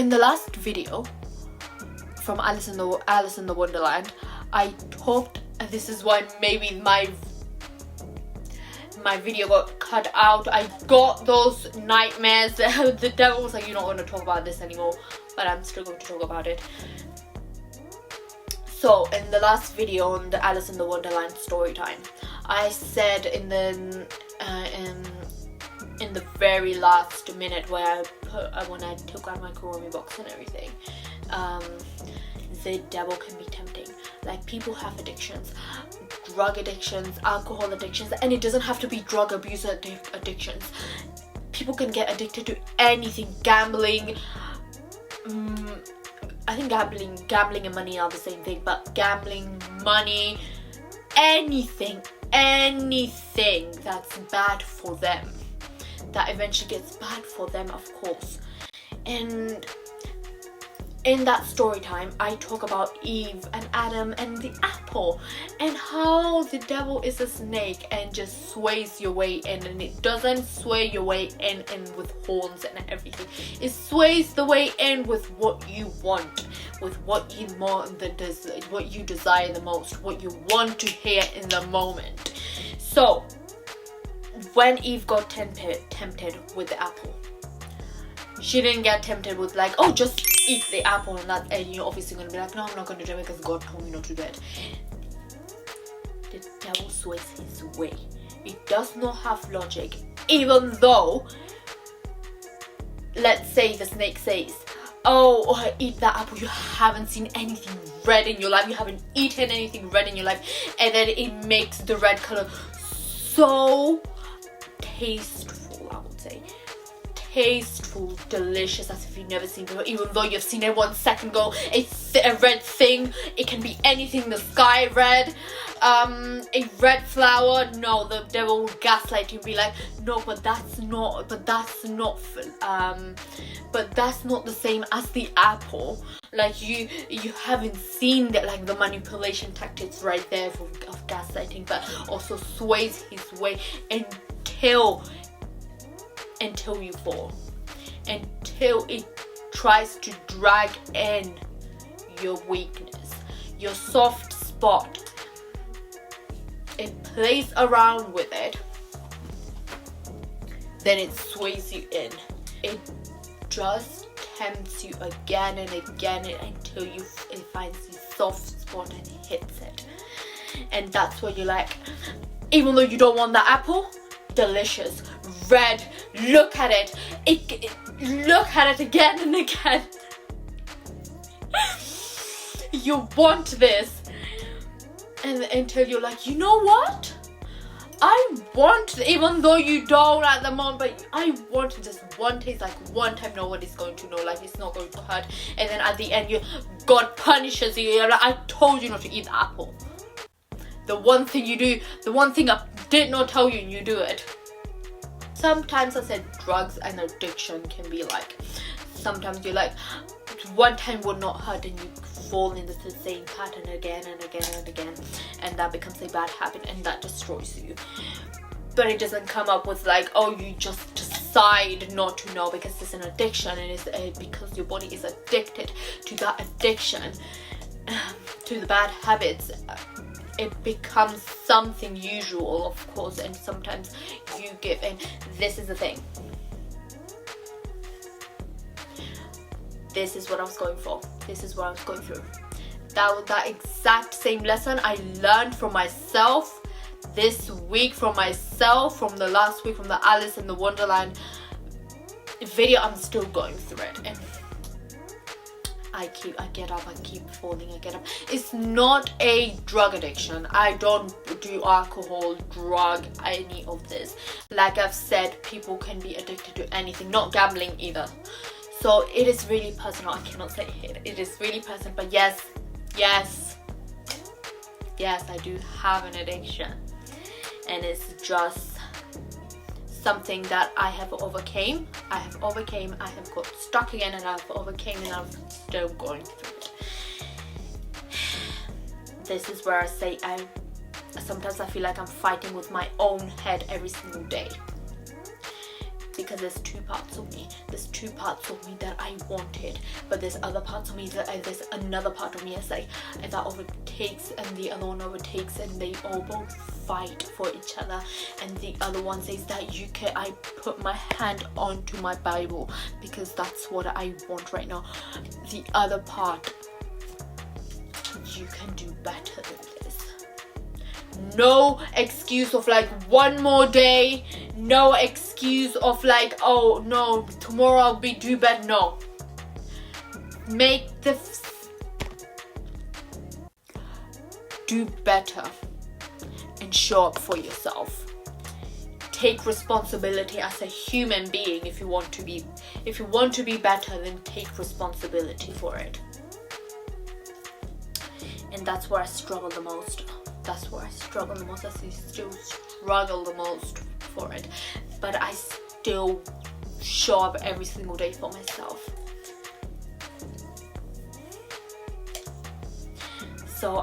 in the last video from Alice in the Wonderland, I talked, and this is why maybe my video got cut out. I got those nightmares. The devil was like, you're not going to talk about this anymore, but I'm still going to talk about it. So in the last video on the Alice in the Wonderland story time, I said in the very last minute where when I took out my Kuromi box and everything, the devil can be tempting. Like, people have addictions, drug addictions, alcohol addictions, and it doesn't have to be drug abuse addictions. People can get addicted to anything. Gambling, I think gambling and money are the same thing, but gambling, money, anything that's bad for them, that eventually gets bad for them, of course. And in that story time, I talk about Eve and Adam and the apple, and how the devil is a snake and just sways your way in, and it doesn't sway your way in with horns and everything. It sways the way in with what you want, with what you what you desire the most, what you want to hear in the moment. So when Eve got tempted with the apple, she didn't get tempted with like, oh, just eat the apple and you're obviously going to be like, no, I'm not going to do it because God told me not to do it. The devil sways his way. It does not have logic, even though, let's say the snake says, oh, eat that apple, you haven't seen anything red in your life, you haven't eaten anything red in your life, and then it makes the red color so tasteful, I would say. Tasteful, delicious, as if you've never seen it, even though you've seen it 1 second ago. It's a red thing. It can be anything. The sky red, a red flower. No, the devil will gaslight you and be like, no, but that's not the same as the apple. Like, you haven't seen that, like, the manipulation tactics right there of gaslighting, but also sways his way until you fall, until it tries to drag in your weakness, your soft spot. It plays around with it, then it sways you in. It just tempts you again and again until it finds the soft spot and hits it. And that's where you're like, even though you don't want the apple, delicious, red, look at it, look at it again and again. You want this, and until you're like, you know what, I want, even though you don't at the moment, but I want just one taste, like one time. Nobody's going to know, like, it's not going to hurt, and then at the end God punishes you. You're like, I told you not to eat the apple. The one thing you do, the one thing I did not tell you, and you do it. Sometimes I said drugs and addiction can be like, sometimes you're like, one time would not hurt and you fall into the same pattern again and again and again, and that becomes a bad habit and that destroys you. But it doesn't come up with like, oh, you just decide not to know because it's an addiction, and it's because your body is addicted to that addiction, to the bad habits. It becomes something usual, of course, and sometimes you give in. This is the thing. This is what I was going for. This is what I was going through. That exact same lesson I learned from myself this week, from the last week, from the Alice in the Wonderland video. I'm still going through it, and I get up, I keep falling, I get up. It's not a drug addiction. I don't do alcohol, drug, any of this. Like I've said, people can be addicted to anything, not gambling either. So it is really personal. I cannot say it. It is really personal, but yes, I do have an addiction. And it's just something that I have overcame. I have got stuck again, and I've overcame, and I'm still going through it. This is where I say sometimes I feel like I'm fighting with my own head every single day, because there's two parts of me. There's two parts of me that I wanted, but there's other parts of me that there's another part of me that's like that overtakes, and the other one overtakes, and they all both fight for each other. And the other one says that I put my hand onto my Bible because that's what I want right now. The other part, you can do better than this. No excuse of like one more day. No excuse of like, oh no, tomorrow I'll do better. No. Do better and show up for yourself. Take responsibility as a human being. If you want to be better, then take responsibility for it. And that's where I struggle the most. I still struggle the most for it, but I still show up every single day for myself. So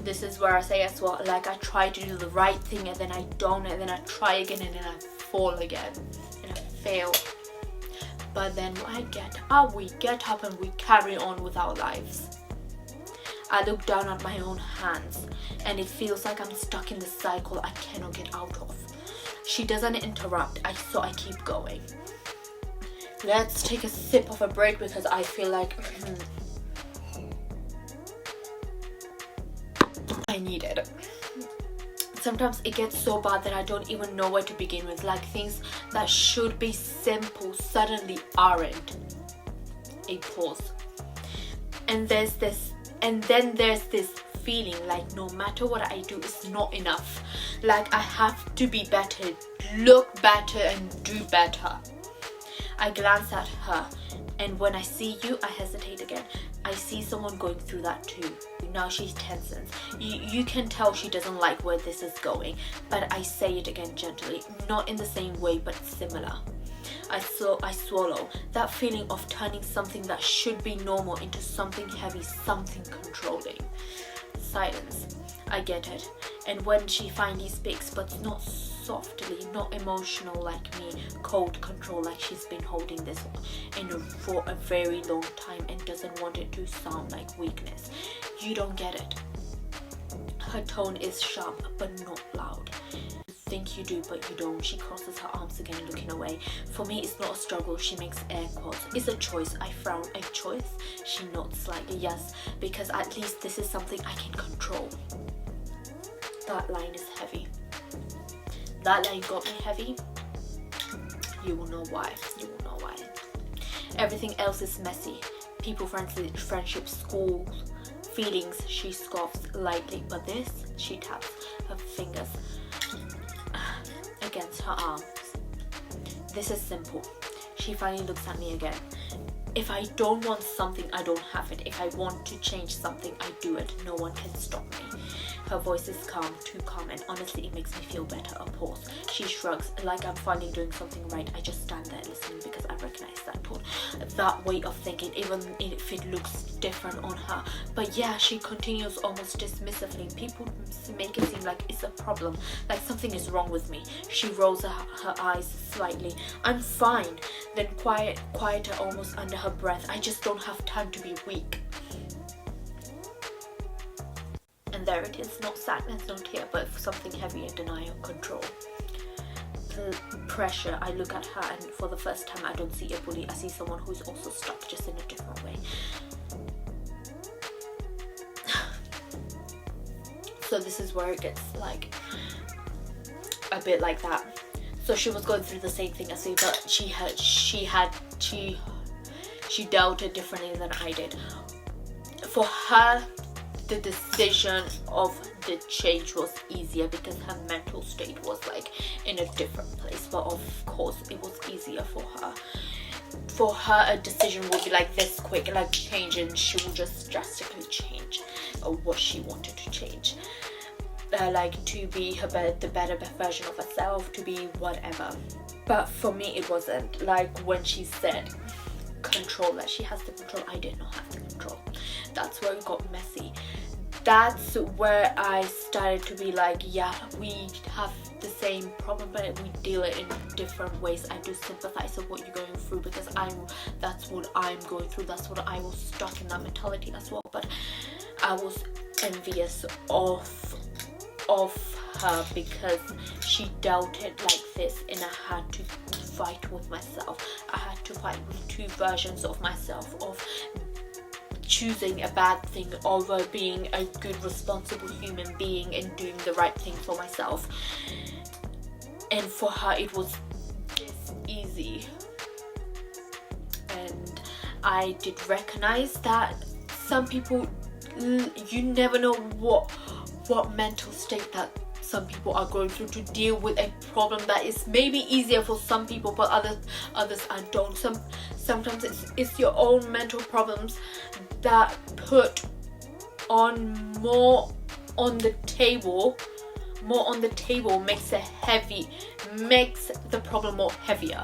this is where I say as well, like, I try to do the right thing and then I don't, and then I try again and then I fall again and I fail. But then we get up and we carry on with our lives. I look down at my own hands and it feels like I'm stuck in the cycle I cannot get out of. She doesn't interrupt, so I keep going. Let's take a sip of a break because I feel like I need it. Sometimes it gets so bad that I don't even know where to begin with. Like, things that should be simple suddenly aren't. A pause. And then there's this feeling like no matter what I do, it's not enough. Like, I have to be better, look better, and do better. I glance at her, and when I see you, I hesitate again. I see someone going through that too. Now she tenses. You can tell she doesn't like where this is going, but I say it again gently, not in the same way, but similar. I swallow that feeling of turning something that should be normal into something heavy, something controlling. Silence. I get it. And when she finally speaks, but not softly, not emotional like me, cold control like she's been holding this for a very long time and doesn't want it to sound like weakness. You don't get it. Her tone is sharp but not loud. You think you do, but you don't. She crosses her arms again, looking away. For me, it's not a struggle. She makes air quotes. It's a choice. I frown. A choice? She nods slightly. Yes, because at least this is something I can control. That line is heavy. That line got me heavy. You will know why. You will know why. Everything else is messy. People, friendships, school, feelings. She scoffs lightly, but this, she taps her fingers against her arms. This is simple. She finally looks at me again. If I don't want something, I don't have it. If I want to change something, I do it. No one can stop me. Her voice is calm, too calm, and honestly it makes me feel better. A pause. She shrugs, like I'm finally doing something right. I just stand there listening because I recognize that tone, that way of thinking, even if it looks different on her. But yeah, she continues almost dismissively. People make it seem like it's a problem, like something is wrong with me. She rolls her eyes slightly. I'm fine. Then quieter, almost under her breath. I just don't have time to be weak. And there it is, not sadness, not tear, but something heavy, denial, control. Pressure. I look at her and for the first time I don't see a bully. I see someone who's also stuck, just in a different way. So this is where it gets like a bit like that. So she was going through the same thing as me, but she dealt it differently than I did. For her, the decision of the change was easier because her mental state was like in a different place, but of course it was easier for her. For her, a decision would be like this quick, like change, and she will just drastically change what she wanted to change, like to be the better version of herself, to be whatever. But for me it wasn't. Like when she said control, that she has the control, I did not have the control. That's where it got messy. That's where I started to be like, yeah, we have the same problem, but we deal it in different ways. I do sympathize with what you're going through, because that's what I'm going through. That's what I was stuck in, that mentality as well. But I was envious of her because she dealt it like this, and I had to fight with myself. I had to fight with two versions of myself, of choosing a bad thing over being a good, responsible human being and doing the right thing for myself. And for her it was this easy. And I did recognize that some people, you never know what mental state that some people are going through to deal with a problem that is maybe easier for some people, but others I don't. Sometimes it's your own mental problems that put on more on the table makes the problem more heavier.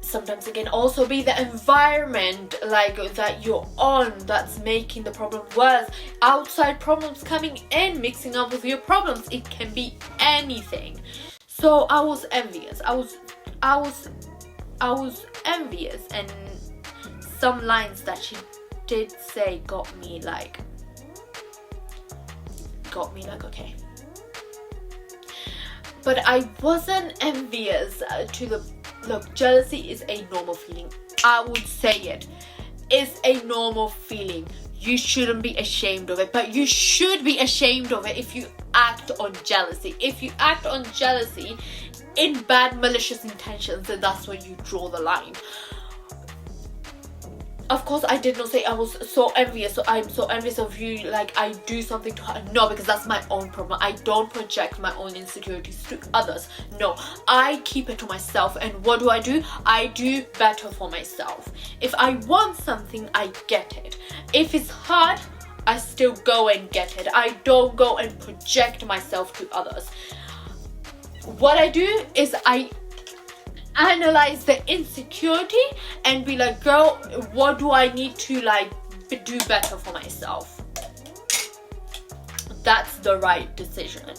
Sometimes it can also be the environment like that you're on that's making the problem worse. Outside problems coming in, mixing up with your problems. It can be anything. So I was envious. I was envious, and some lines that she did say got me like okay. But I wasn't envious to the look. Jealousy is a normal feeling. I would say it's a normal feeling. You shouldn't be ashamed of it, but you should be ashamed of it if you act on jealousy. If you act on jealousy in bad, malicious intentions, then that's where you draw the line. Of course, I did not say I was so envious, so I'm so envious of you, like I do something to her. No, because that's my own problem. I don't project my own insecurities to others. No, I keep it to myself. And what do? I do better for myself. If I want something, I get it. If it's hard, I still go and get it. I don't go and project myself to others. What I do is I analyze the insecurity and be like, girl, what do I need to like do better for myself? That's the right decision.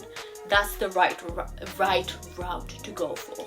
That's the right route to go for.